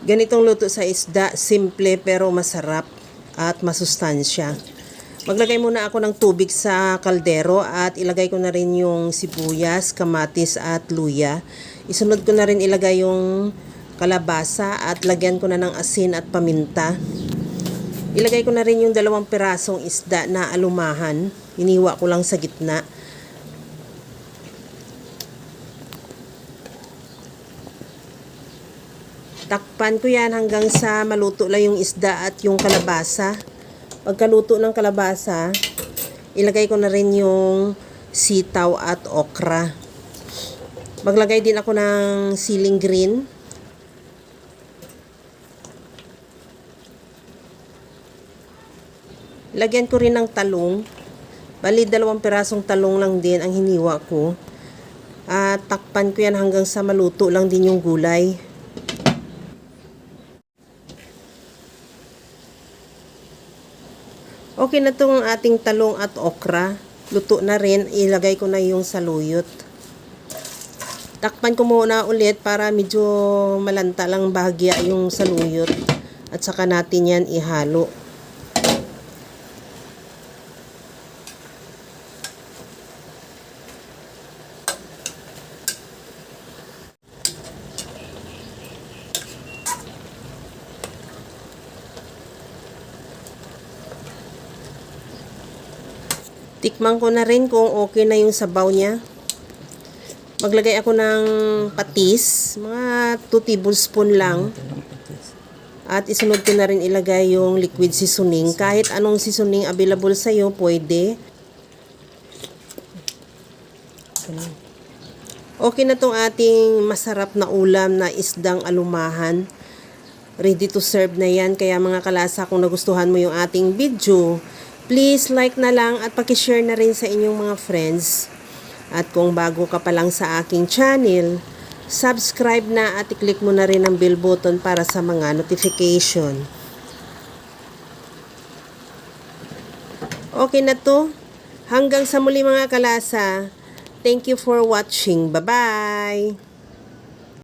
Ganitong luto sa isda, simple pero masarap at masustansya. Maglagay muna ako ng tubig sa kaldero at ilagay ko na rin yung sibuyas, kamatis at luya. Isunod ko na rin ilagay yung kalabasa at lagyan ko na ng asin at paminta. Ilagay ko na rin yung 2 pirasong isda na alumahan. Iniwa ko lang sa gitna. Takpan ko yan hanggang sa maluto lang yung isda at yung kalabasa. Pagkaluto ng kalabasa, ilagay ko na rin yung sitaw at okra. Maglagay din ako ng siling green. Lagyan ko rin ng talong. Bali, 2 pirasong talong lang din ang hiniwa ko. At takpan ko yan hanggang sa maluto lang din yung gulay. Okay na itong ating talong at okra. Luto na rin. Ilagay ko na yung saluyot. Takpan ko muna ulit para medyo malanta lang bahagya yung saluyot. At saka natin yan ihalo. Tikman ko na rin kung okay na yung sabaw niya. Maglagay ako ng patis, mga 2 tablespoon lang. At isunod ko na rin ilagay yung liquid seasoning. Kahit anong seasoning available sa iyo, pwede. Okay na tong ating masarap na ulam na isdang alumahan. Ready to serve na yan. Kaya mga kalasa, kung nagustuhan mo yung ating video, please like na lang at pakishare na rin sa inyong mga friends. At kung bago ka pa lang sa aking channel, subscribe na at i-click mo na rin ang bell button para sa mga notification. Okay na to. Hanggang sa muli mga kalasa. Thank you for watching. Bye-bye!